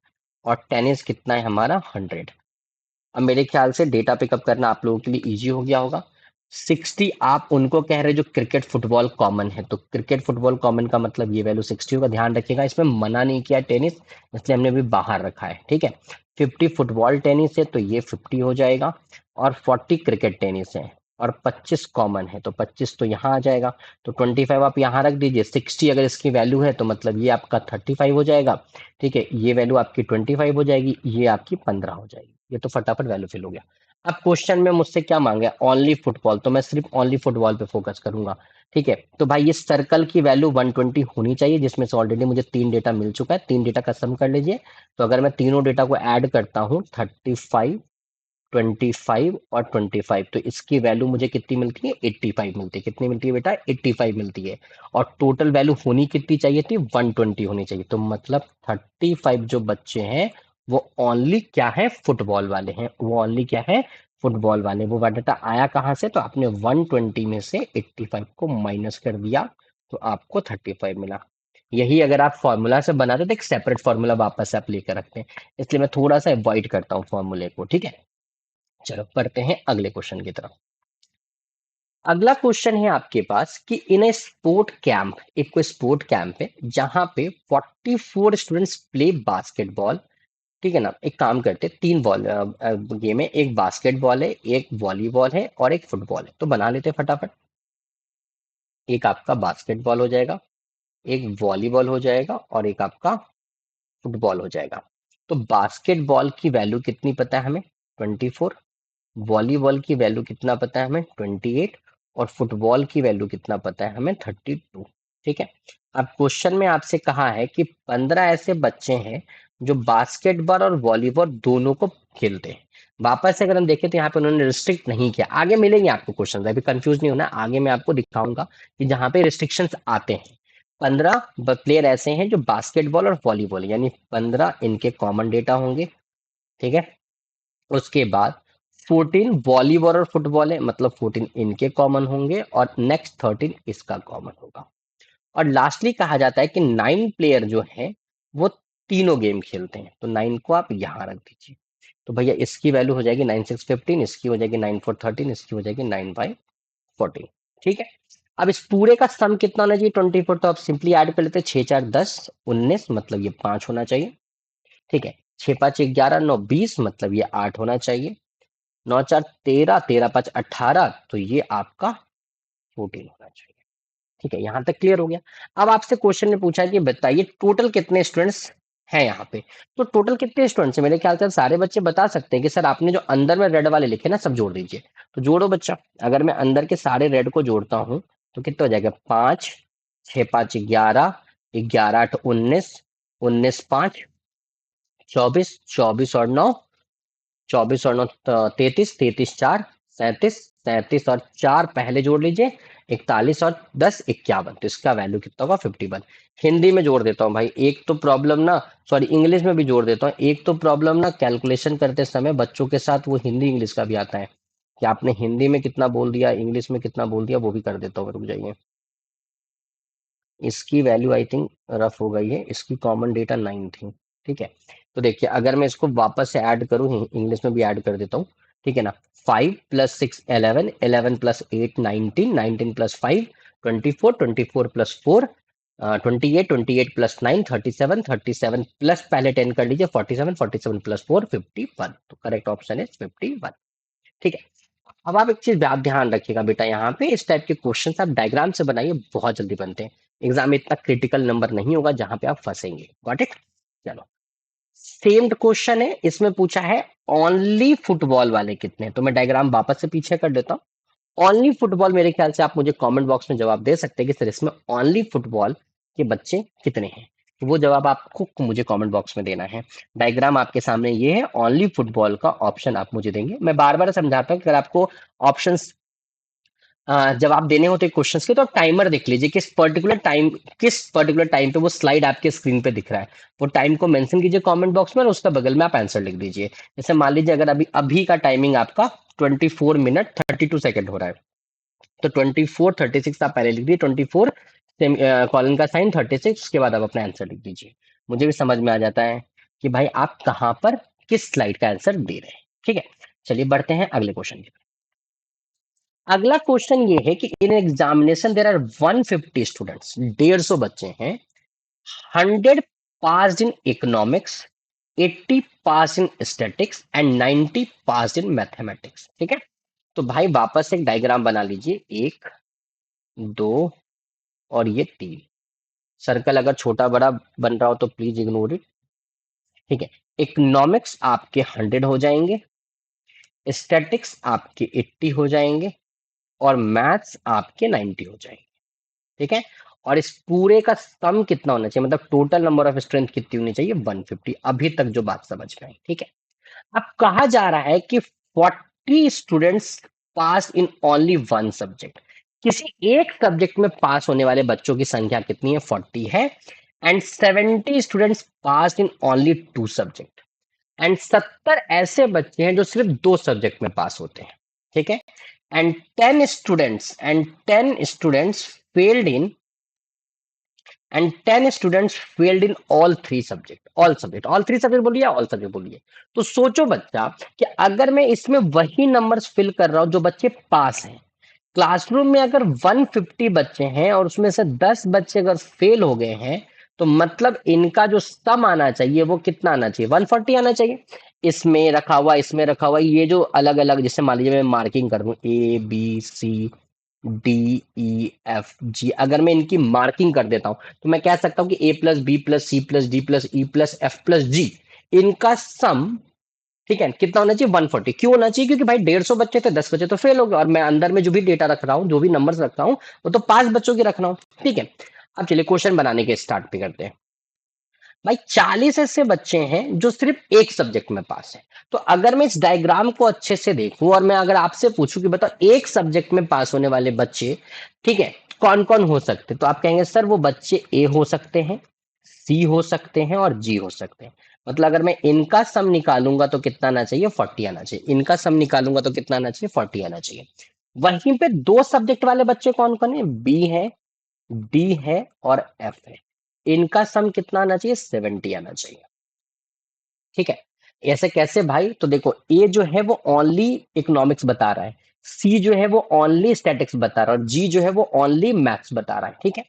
और टेनिस कितना है हमारा 100। अब मेरे ख्याल से डेटा पिकअप करना आप लोगों के लिए इजी हो गया होगा। 60 आप उनको कह रहे जो क्रिकेट फुटबॉल कॉमन है, तो क्रिकेट फुटबॉल कॉमन का मतलब ये वैल्यू 60 होगा, ध्यान रखिएगा इसमें मना नहीं किया टेनिस, इसलिए हमने भी बाहर रखा है, ठीक है। 50 फुटबॉल टेनिस है तो ये 50 हो जाएगा, और 40 क्रिकेट टेनिस है, और 25 कॉमन है तो 25 तो यहाँ आ जाएगा। तो 25 आप यहाँ रख दीजिए, 60 अगर इसकी वैल्यू है तो मतलब ये आपका 35 हो जाएगा, ठीक है, ये वैल्यू आपकी 25 हो जाएगी, ये आपकी 15 हो जाएगी। ये तो फटाफट वैल्यू फिल हो गया। अब क्वेश्चन में मुझसे क्या मांगा है ओनली फुटबॉल, तो मैं सिर्फ ओनली फुटबॉल पे फोकस करूंगा, ठीक है। तो भाई ये सर्कल की वैल्यू 120 होनी चाहिए, जिसमें से ऑलरेडी मुझे 3 डेटा मिल चुका है, 3 डेटा का सम कर लीजिए। तो अगर मैं तीनों डेटा को ऐड करता हूँ 35, 25 और 25, तो इसकी वैल्यू मुझे कितनी मिलती है 85 मिलती है। कितनी मिलती है बेटा 85 मिलती है। और टोटल वैल्यू होनी कितनी चाहिए थी 120 होनी चाहिए। तो मतलब 35 जो बच्चे हैं वो ओनली क्या है फुटबॉल वाले हैं, वो ओनली क्या है फुटबॉल वाले। वो डाटा आया कहाँ से, तो आपने 120 में से 85 को माइनस कर दिया तो आपको 35 मिला। यही अगर आप फॉर्मूला से बनाते तो एक सेपरेट फॉर्मूला वापस से आप लेकर रखते हैं, इसलिए मैं थोड़ा सा अवॉइड करता हूँ फॉर्मूले को, ठीक है। चलो पढ़ते हैं अगले क्वेश्चन की तरफ। अगला क्वेश्चन है आपके पास कि इन ए स्पोर्ट कैंप, एक कोई स्पोर्ट कैंप है जहां पे 44 स्टूडेंट्स प्ले बास्केटबॉल, ठीक है ना। एक काम करते हैं, 3 बॉल गेम है, एक बास्केटबॉल है, एक वॉलीबॉल है और एक फुटबॉल है। तो बना लेते हैं फटाफट। एक आपका बास्केटबॉल हो जाएगा, एक वॉलीबॉल हो जाएगा और एक आपका फुटबॉल हो जाएगा। तो बास्केटबॉल की वैल्यू कितनी पता है हमें 24, वॉलीबॉल की वैल्यू कितना पता है हमें 28, और फुटबॉल की वैल्यू कितना पता है हमें 32, ठीक है। अब क्वेश्चन में आपसे कहा है कि 15 ऐसे बच्चे हैं जो बास्केटबॉल और वॉलीबॉल दोनों को खेलते हैं। वापस से अगर हम देखें तो यहाँ पे उन्होंने रिस्ट्रिक्ट नहीं किया, आगे मिलेंगे आपको क्वेश्चन, अभी कंफ्यूज नहीं होना, आगे मैं आपको दिखाऊंगा कि जहाँ पे रिस्ट्रिक्शंस आते हैं। 15 प्लेयर ऐसे हैं जो बास्केटबॉल और वॉलीबॉल, यानी 15 इनके कॉमन डेटा होंगे, ठीक है। उसके बाद 14 वॉलीबॉल और फुटबॉल है, मतलब 14 इनके कॉमन होंगे और नेक्स्ट 13 इसका कॉमन होगा। और लास्टली कहा जाता है कि 9 प्लेयर जो है वो तीनों गेम खेलते हैं, तो 9 को आप यहां रख दीजिए। तो भैया इसकी वैल्यू हो जाएगी 9 6 15, इसकी हो जाएगी 9 4 13, इसकी हो जाएगी 9 5 14, ठीक है। अब इस पूरे का सम कितना होना चाहिए 24, तो आप सिंपली ऐड कर लेते हैं 6 4 10 19, मतलब ये 5 होना चाहिए, ठीक है। 6 5 11 9 20, मतलब ये 8 होना चाहिए। 9 4 13, 13 5 18, तो ये आपका 14 होना चाहिए, ठीक है। यहां तक क्लियर हो गया। अब आपसे क्वेश्चन ने पूछा कि बताइए टोटल कितने स्टूडेंट्स है यहाँ पे। तो टोटल कितने स्टूडेंट्स हैं? मेरे ख्याल से सारे बच्चे बता सकते हैं कि सर आपने जो अंदर में रेड वाले लिखे ना सब जोड़ दीजिए। तो जोड़ो बच्चा। अगर मैं अंदर के सारे रेड को जोड़ता हूँ तो कितना हो जाएगा? 5, 6 5 11, 11 8 19, 19 5 24, 24 और 9, 24 और 9 33, 33 4 37, 37 और 4 पहले जोड़ लीजिए, 41 और 10 51। तो इसका वैल्यू कितना होगा? 51। हिंदी में जोड़ देता हूँ भाई। एक तो प्रॉब्लम ना, सॉरी इंग्लिश में भी जोड़ देता हूँ। एक तो प्रॉब्लम ना कैलकुलेशन करते समय बच्चों के साथ वो हिंदी इंग्लिश का भी आता है कि आपने हिंदी में कितना बोल दिया, इंग्लिश में कितना बोल दिया, वो भी कर देता हूँ। रुक जाइए। इसकी वैल्यू आई थिंक रफ हो गई है। इसकी कॉमन डेटा 9 थी। ठीक है। तो देखिए अगर मैं इसको वापस से ऐड करूँ, इंग्लिश में भी ऐड कर देता हूँ। ठीक है ना। 5 + 6 11, 11 + 8 19, 19 + 5 24, 24 + 4 28, 28 + 9 37, 37 प्लस पहले 10 कर लीजिए 47, 47 + 4 51। तो करेक्ट ऑप्शन है 51। ठीक है। अब आप एक चीज आप ध्यान रखिएगा बेटा, यहाँ पे इस टाइप के क्वेश्चन आप डायग्राम से बनाइए, बहुत जल्दी बनते हैं। एग्जाम में इतना क्रिटिकल नंबर नहीं होगा जहां पे आप फंसेंगे। Got it? चलो। सेम्ड क्वेश्चन है, इसमें पूछा है ओनली फुटबॉल वाले कितने हैं। तो मैं डायग्राम वापस से पीछे कर देता हूँ। ओनली फुटबॉल, मेरे ख्याल से आप मुझे कमेंट बॉक्स में जवाब दे सकते हैं कि सर इसमें ओनली फुटबॉल के बच्चे कितने हैं। तो वो जवाब आपको मुझे कमेंट बॉक्स में देना है। डायग्राम आपके सामने ये है, ओनली फुटबॉल का ऑप्शन आप मुझे देंगे। मैं बार बार समझाता हूँ कि अगर आपको ऑप्शंस जवाब देने होते क्वेश्चंस के, तो आप टाइमर देख लीजिए किस पर्टिकुलर टाइम पे वो स्लाइड आपके स्क्रीन पे दिख रहा है। वो टाइम को मेंशन कीजिए कमेंट बॉक्स में और उसका बगल में आप आंसर लिख दीजिए। जैसे मान लीजिए अगर अभी अभी का टाइमिंग आपका 24 मिनट 32 सेकंड हो रहा है, तो 24 36 आप पहले लिख दीजिए। 24 कॉलन का साइन 36, उसके बाद आप अपना आंसर लिख दीजिए। मुझे भी समझ में आ जाता है कि भाई आप कहाँ पर किस स्लाइड का आंसर दे रहे हैं। ठीक है। चलिए बढ़ते हैं अगले क्वेश्चन की। अगला क्वेश्चन ये है कि in examination there are 150 students, 150 बच्चे हैं। 100 pass in economics, 80 pass in statistics and 90 pass in mathematics. ठीक है। तो भाई वापस एक डायग्राम बना लीजिए। 1 2 और ये 3 सर्कल। अगर छोटा बड़ा बन रहा हो तो प्लीज इग्नोर इट। ठीक है। इकोनॉमिक्स आपके 100 हो जाएंगे, स्टैटिक्स आपके 80 हो जाएंगे और मैथ्स आपके 90 हो जाएंगे। ठीक है। और इस पूरे का सम कितना होना चाहिए, मतलब टोटल नंबर ऑफ स्ट्रेंथ कितनी होनी चाहिए? 150। अभी तक जो बात समझ में आई। ठीक है। अब कहा जा रहा है कि 40 students pass in only one subject. किसी एक सब्जेक्ट में पास होने वाले बच्चों की संख्या कितनी है? 40 है। And 70 students pass in only two subject. And 70 ऐसे बच्चे हैं जो सिर्फ दो सब्जेक्ट में पास होते हैं। ठीक है। And 10 students failed in and 10 students failed in all three subject बोलिए, ऑल सब्जेक्ट बोलिए। तो सोचो बच्चा कि अगर मैं इसमें वही नंबर्स फिल कर रहा हूं जो बच्चे पास हैं, क्लासरूम में अगर 150 बच्चे हैं और उसमें से 10 बच्चे अगर फेल हो गए हैं, तो मतलब इनका जो सम आना चाहिए वो कितना आना चाहिए? 140 आना चाहिए। इसमें रखा हुआ, इसमें रखा हुआ, ये जो अलग अलग, जैसे मान लीजिए मैं मार्किंग कर दूं A B C D E F G, अगर मैं इनकी मार्किंग कर देता हूं तो मैं कह सकता हूं कि A+B+C+D+E+F+G इनका सम, ठीक है, कितना होना चाहिए? 140। क्यों होना चाहिए? क्योंकि भाई 150 बच्चे थे, 10 बच्चे तो फेल हो गए और मैं अंदर में जो भी डेटा रख रहा हूँ, जो भी नंबर्स रख रहा हूँ, वो तो 5 बच्चों की रख रहा हूँ। ठीक है। अब चलिए क्वेश्चन बनाने के स्टार्ट पे करते हैं। भाई 40 ऐसे बच्चे हैं जो सिर्फ एक सब्जेक्ट में पास है। तो अगर मैं इस डायग्राम को अच्छे से देखूं और मैं अगर आपसे पूछूं कि बताओ एक सब्जेक्ट में पास होने वाले बच्चे, ठीक है, कौन कौन हो सकते, तो आप कहेंगे सर वो बच्चे ए हो सकते हैं, सी हो सकते हैं और जी हो सकते हैं। मतलब अगर मैं इनका सम निकालूंगा तो कितना आना चाहिए? 40 आना चाहिए। इनका सम निकालूंगा तो कितना आना चाहिए? 40 आना चाहिए। वहीं पे दो सब्जेक्ट वाले बच्चे कौन कौन है? बी है, डी है और एफ है। इनका सम कितना आना चाहिए? 70 आना चाहिए। ठीक है। ऐसे कैसे भाई? तो देखो, ए जो है वो ओनली इकोनॉमिक्स बता रहा है, सी जो है वो ओनली स्टैटिक्स बता रहा है और जी जो है वो ओनली मैथ्स बता रहा है। ठीक है।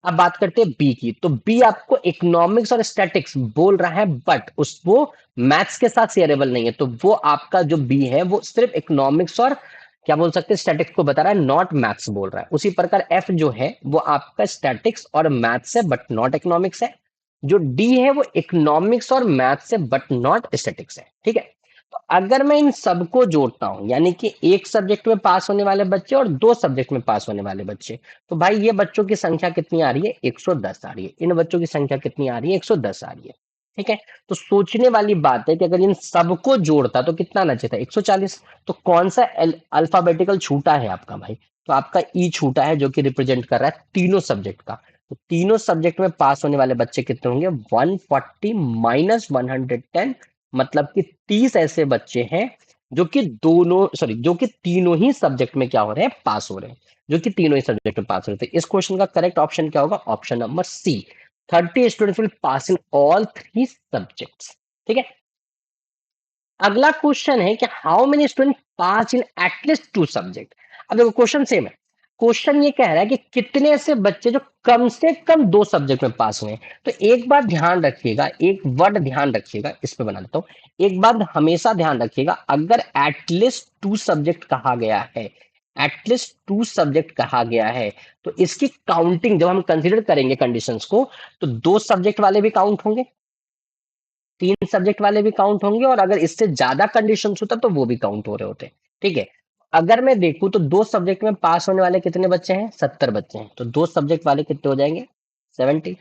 अब बात करते हैं बी की। तो बी आपको इकोनॉमिक्स और स्टैटिक्स बोल रहा है, बट उस वो मैथ्स के साथ शेयरेबल नहीं है। तो वो आपका जो बी है वो सिर्फ इकोनॉमिक्स और क्या बोल सकते हैं, स्टैटिक्स को बता रहा है, नॉट मैथ्स बोल रहा है। उसी प्रकार एफ जो है वो आपका स्टैटिक्स और मैथ्स है बट नॉट इकोनॉमिक्स है। जो डी है वो इकोनॉमिक्स और मैथ से बट नॉट स्टैटिक्स है, ठीक है। तो अगर मैं इन सबको जोड़ता हूं, यानी कि एक सब्जेक्ट में पास होने वाले बच्चे और दो सब्जेक्ट में पास होने वाले बच्चे, तो भाई ये बच्चों की संख्या कितनी आ रही है, 110 आ रही है। इन बच्चों की संख्या कितनी आ रही है, 110 आ रही है, ठीक है। तो सोचने वाली बात है कि अगर इन सबको जोड़ता तो कितना आना चाहिए था, 140। तो कौन सा अल्फाबेटिकल छूटा है आपका भाई, तो आपका ई छूटा है, जो कि रिप्रेजेंट कर रहा है तीनों सब्जेक्ट का। तो तीनों सब्जेक्ट में पास होने वाले बच्चे कितने होंगे, 140 माइनस 110, मतलब कि 30 ऐसे बच्चे हैं जो कि दोनों, सॉरी, जो कि तीनों ही सब्जेक्ट में क्या हो रहे हैं, पास हो रहे हैं, जो कि तीनों ही सब्जेक्ट में पास हो रहे थे। इस क्वेश्चन का करेक्ट ऑप्शन क्या होगा, option number C, 30 students will pass in all three subjects, ठीक है। अगला क्वेश्चन है कि how many student pass in at least two subject. अब देखो क्वेश्चन सेम है, क्वेश्चन ये कह रहा है कि कितने ऐसे बच्चे जो कम से कम दो सब्जेक्ट में पास हुए हैं। तो एक बात ध्यान रखिएगा, एक वर्ड ध्यान रखिएगा, इस पे बना देता हूं। एक बात हमेशा ध्यान रखिएगा, अगर एटलीस्ट टू सब्जेक्ट कहा गया है, एटलीस्ट टू सब्जेक्ट कहा गया है, तो इसकी काउंटिंग जब हम कंसीडर करेंगे कंडीशंस को, तो दो सब्जेक्ट वाले भी काउंट होंगे, तीन सब्जेक्ट वाले भी काउंट होंगे, और अगर इससे ज्यादा कंडीशंस होता तो वो भी काउंट हो रहे होते, ठीक है। अगर मैं देखूं तो दो सब्जेक्ट में पास होने वाले कितने बच्चे हैं, 70 बच्चे हैं, तो दो सब्जेक्ट वाले कितने हो जाएंगे, 70।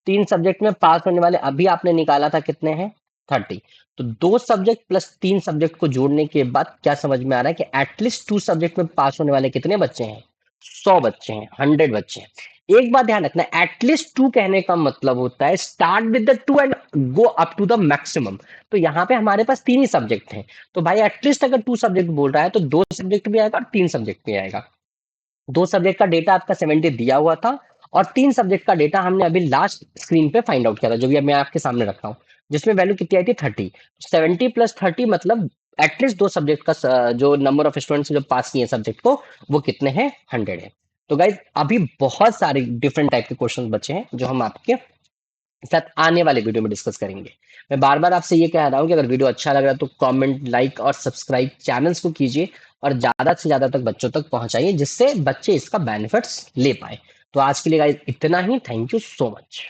तीन सब्जेक्ट में पास होने वाले अभी आपने निकाला था कितने हैं, 30। तो दो सब्जेक्ट प्लस तीन सब्जेक्ट को जोड़ने के बाद क्या समझ में आ रहा है कि एटलीस्ट टू सब्जेक्ट में पास होने वाले कितने बच्चे हैं, 100 बच्चे हैं, 100 बच्चे हैं। एक बात ध्यान रखना, एटलीस्ट टू कहने का मतलब होता है start with the two and go up to the maximum. तो यहाँ पे हमारे पास तीन ही सब्जेक्ट हैं, तो भाई एटलीस्ट अगर टू सब्जेक्ट बोल रहा है तो दो सब्जेक्ट भी आएगा और तीन सब्जेक्ट भी आएगा। दो सब्जेक्ट का डेटा आपका 70 दिया हुआ था, और तीन सब्जेक्ट का डेटा हमने अभी लास्ट स्क्रीन पे फाइंड आउट किया था, जो भी अब मैं आपके सामने रखा हूँ, जिसमें वैल्यू कितनी आई थी, 30। 70 प्लस 30 मतलब एटलीस्ट दो सब्जेक्ट का जो नंबर ऑफ स्टूडेंट्स जो पास किए सब्जेक्ट को, वो कितने हैं, 100 है। तो गाइज अभी बहुत सारे डिफरेंट टाइप के क्वेश्चन बचे हैं जो हम आपके साथ आने वाले वीडियो में डिस्कस करेंगे। मैं बार बार आपसे ये कह रहा हूँ कि अगर वीडियो अच्छा लग रहा है तो कमेंट, लाइक और सब्सक्राइब चैनल्स को कीजिए, और ज्यादा से ज्यादा तक बच्चों तक पहुंचाइए, जिससे बच्चे इसका बेनिफिट्स ले पाए। तो आज के लिए गाइस इतना ही, थैंक यू सो मच।